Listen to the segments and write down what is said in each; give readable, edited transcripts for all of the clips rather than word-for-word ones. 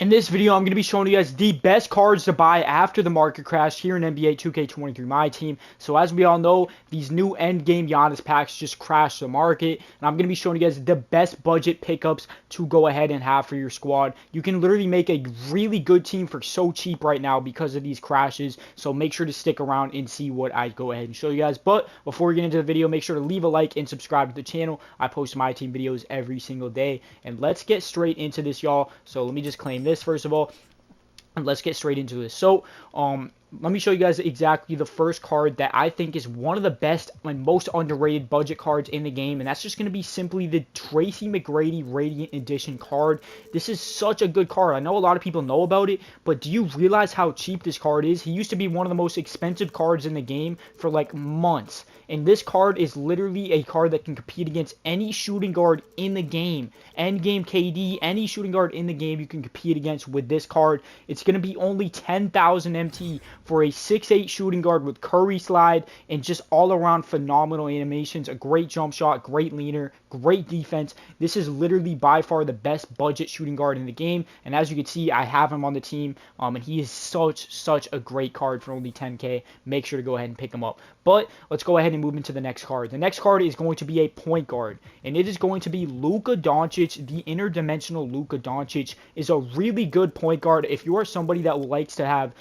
In this video, I'm going to be showing you guys the best cards to buy after the market crash here in NBA 2K23 Myteam. So as we all know, these new endgame Giannis packs just crashed the market. And I'm going to be showing you guys the best budget pickups to go ahead and have for your squad. You can literally make a really good team for so cheap right now because of these crashes. So make sure to stick around and see what I go ahead and show you guys. But before we get into the video, make sure to leave a like and subscribe to the channel. I post my team videos every single day. And let's get straight into this, y'all. So let me just claim this first of all, and let's get straight into this. So let me show you guys exactly the first card that I think is one of the best and most underrated budget cards in the game, and that's just going to be simply the Tracy McGrady Radiant Edition card. This is such a good card. I know a lot of people know about it, but do you realize how cheap this card is? He used to be one of the most expensive cards in the game for like months, and this card is literally a card that can compete against any shooting guard in the game. Endgame KD, any shooting guard in the game you can compete against with this card. It's going to be only 10,000 MT for a 6'8 shooting guard with Curry slide and just all around phenomenal animations, a great jump shot, great leaner, great defense. This is literally by far the best budget shooting guard in the game, and as you can see, I have him on the team, and he is such a great card for only 10k. Make sure to go ahead and pick him up. But let's go ahead and move into the next card. The next card is going to be a point guard, and it is going to be Luka Doncic. The interdimensional Luka Doncic is a really good point guard if you are somebody that likes to have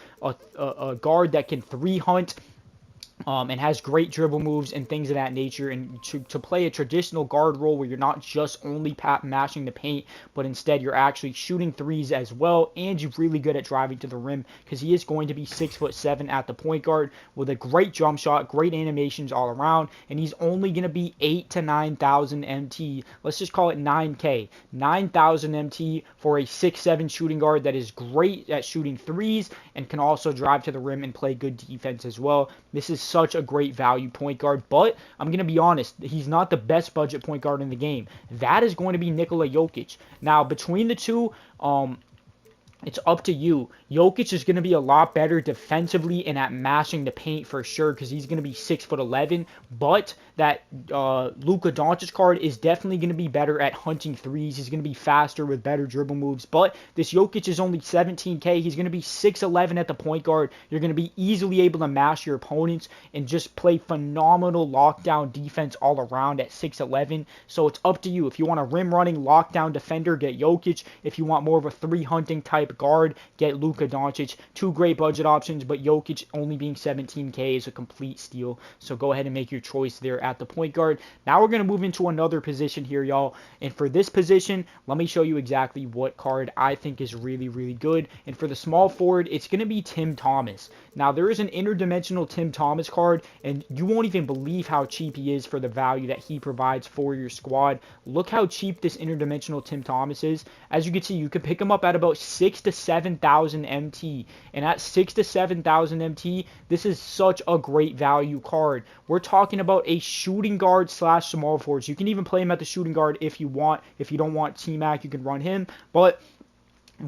a guard that can 3-hunt and has great dribble moves and things of that nature, and to play a traditional guard role where you're not just only mashing the paint, but instead you're actually shooting threes as well, and you're really good at driving to the rim, because he is going to be 6'7" at the point guard with a great jump shot, great animations all around, and he's only going to be 8 to 9,000 MT. Let's just call it 9k. 9,000 MT for a 6'7" shooting guard that is great at shooting threes and can also drive to the rim and play good defense as well. This is such a great value point guard, but I'm going to be honest, he's not the best budget point guard in the game. That is going to be Nikola Jokic. Now, between the two, it's up to you. Jokic is going to be a lot better defensively and at mashing the paint for sure, because he's going to be 6'11", but that Luka Doncic card is definitely going to be better at hunting threes. He's going to be faster with better dribble moves, but this Jokic is only 17k. He's going to be 6'11" at the point guard. You're going to be easily able to mash your opponents and just play phenomenal lockdown defense all around at 6'11". So it's up to you. If you want a rim running lockdown defender, get Jokic. If you want more of a 3-hunting type guard, get Luka Doncic. Two great budget options, but Jokic only being 17k is a complete steal. So go ahead and make your choice there at the point guard. Now we're going to move into another position here, y'all. And for this position, let me show you exactly what card I think is really good. And for the small forward, it's going to be Tim Thomas. Now there is an interdimensional Tim Thomas card, and you won't even believe how cheap he is for the value that he provides for your squad. Look how cheap this interdimensional Tim Thomas is. As you can see, you can pick him up at about 6 to 7,000 MT, and at 6 to 7,000 MT, this is such a great value card. We're talking about a shooting guard slash small forward. So you can even play him at the shooting guard if you want. If you don't want T-Mac, you can run him, but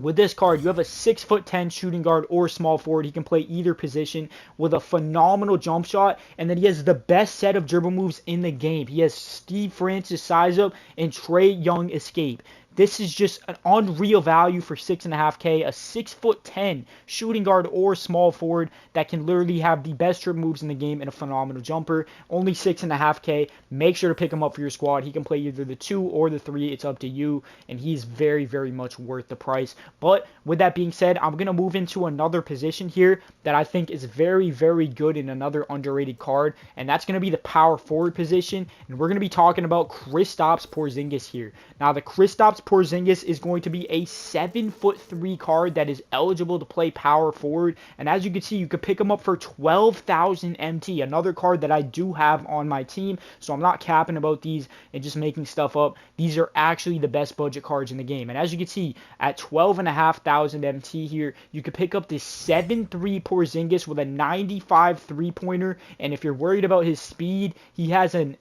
with this card, you have a 6'10" shooting guard or small forward. He can play either position with a phenomenal jump shot, and then he has the best set of dribble moves in the game. He has Steve Francis size up and Trae Young escape. This is just an unreal value for 6.5k, a 6'10" shooting guard or small forward that can literally have the best dribble moves in the game and a phenomenal jumper. Only 6.5k. Make sure to pick him up for your squad. He can play either the 2 or the 3. It's up to you, and he's very much worth the price. But with that being said, I'm going to move into another position here that I think is very good in another underrated card, and that's going to be the power forward position, and we're going to be talking about Kristaps Porzingis here. Now, the Kristaps Porzingis is going to be a 7'3" card that is eligible to play power forward, and as you can see, you could pick him up for 12,000 MT, another card that I do have on my team, so I'm not capping about these and just making stuff up. These are actually the best budget cards in the game, and as you can see, at 12,500 MT here, you could pick up this 7'3" Porzingis with a 95 3-pointer, and if you're worried about his speed, he has an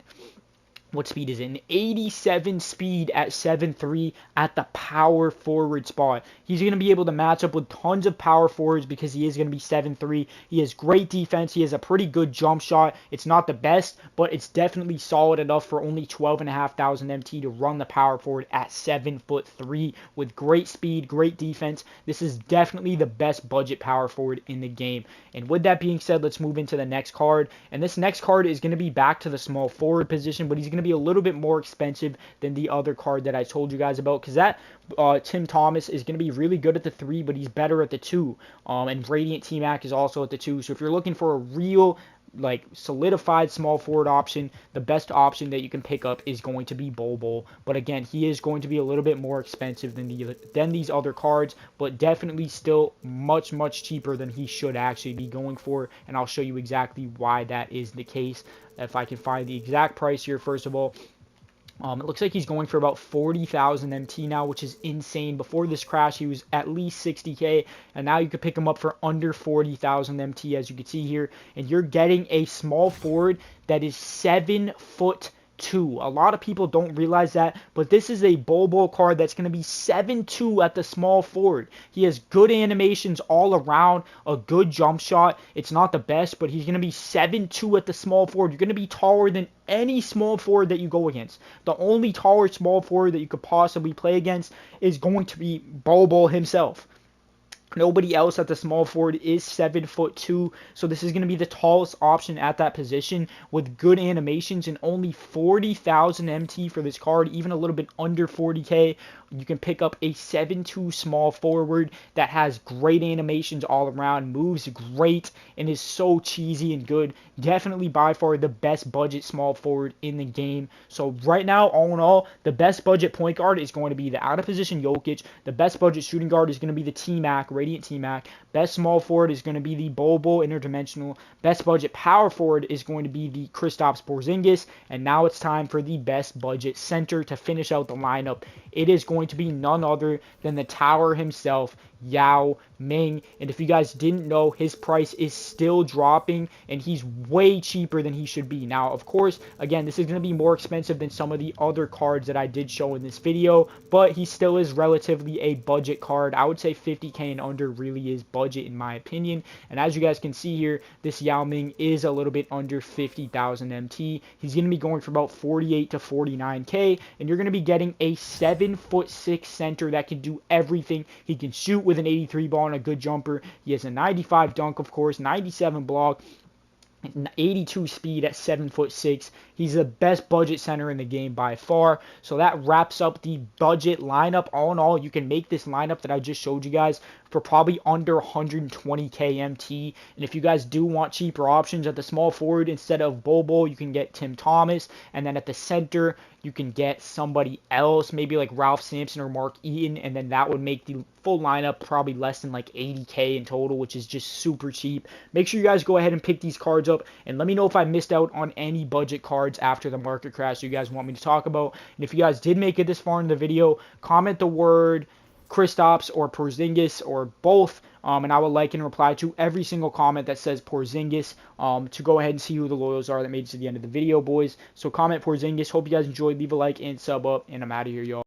what speed is it? An 87 speed at 7'3" at the power forward spot. He's going to be able to match up with tons of power forwards because he is going to be 7'3". He has great defense. He has a pretty good jump shot. It's not the best, but it's definitely solid enough for only 12,500 MT to run the power forward at 7'3" with great speed, great defense. This is definitely the best budget power forward in the game. And with that being said, let's move into the next card. And this next card is going to be back to the small forward position, but he's going to be a little bit more expensive than the other card that I told you guys about, because that Tim Thomas is going to be really good at the 3, but he's better at the 2. And Radiant T-Mac is also at the 2. So if you're looking for a real solidified small forward option, the best option that you can pick up is going to be Bobo. But again, he is going to be a little bit more expensive than these other cards, but definitely still much cheaper than he should actually be going for, and I'll show you exactly why that is the case. If I can find the exact price here, first of all. It looks like he's going for about 40,000 MT now, which is insane. Before this crash, he was at least 60k, and now you could pick him up for under 40,000 MT, as you can see here. And you're getting a small forward that is 7'2". A lot of people don't realize that, but this is a Bobo card that's going to be 7'2" at the small forward. He has good animations all around, a good jump shot. It's not the best, but he's going to be 7'2" at the small forward. You're going to be taller than any small forward that you go against. The only taller small forward that you could possibly play against is going to be Bobo himself. Nobody else at the small forward is 7'2", so this is going to be the tallest option at that position with good animations, and only 40,000 MT for this card, even a little bit under 40k. You can pick up a 7'2" small forward that has great animations all around, moves great, and is so cheesy and good. Definitely by far the best budget small forward in the game. So right now, all in all, the best budget point guard is going to be the out of position Jokic. The best budget shooting guard is going to be the T-Mac, Radiant T-Mac. Best small forward is going to be the Bobo Interdimensional. Best budget power forward is going to be the Kristaps Porzingis. And now it's time for the best budget center to finish out the lineup. It is going to be none other than the tower himself, Yao Ming. And if you guys didn't know, his price is still dropping, and he's way cheaper than he should be. Now, of course, again, this is going to be more expensive than some of the other cards that I did show in this video, but he still is relatively a budget card. I would say 50k and under really is budget in my opinion. And as you guys can see here, this Yao Ming is a little bit under 50,000 MT. He's going to be going for about 48 to 49k, and you're going to be getting a 7'6" center that can do everything. He can shoot with an 83 ball and a good jumper. He has a 95 dunk, of course, 97 block, 82 speed at 7'6". He's the best budget center in the game by far. So that wraps up the budget lineup. All in all, you can make this lineup that I just showed you guys for probably under 120k MT. And if you guys do want cheaper options at the small forward, instead of Bobo, you can get Tim Thomas. And then at the center, you can get somebody else, maybe like Ralph Sampson or Mark Eaton, and then that would make the full lineup probably less than like 80k in total, which is just super cheap. Make sure you guys go ahead and pick these cards up, and let me know if I missed out on any budget cards after the market crash you guys want me to talk about. And if you guys did make it this far in the video, comment the word Kristaps or Porzingis or both, and I will like and reply to every single comment that says Porzingis, to go ahead and see who the loyals are that made it to the end of the video, boys. So comment Porzingis. Hope you guys enjoyed. Leave a like and sub up, and I'm out of here, y'all.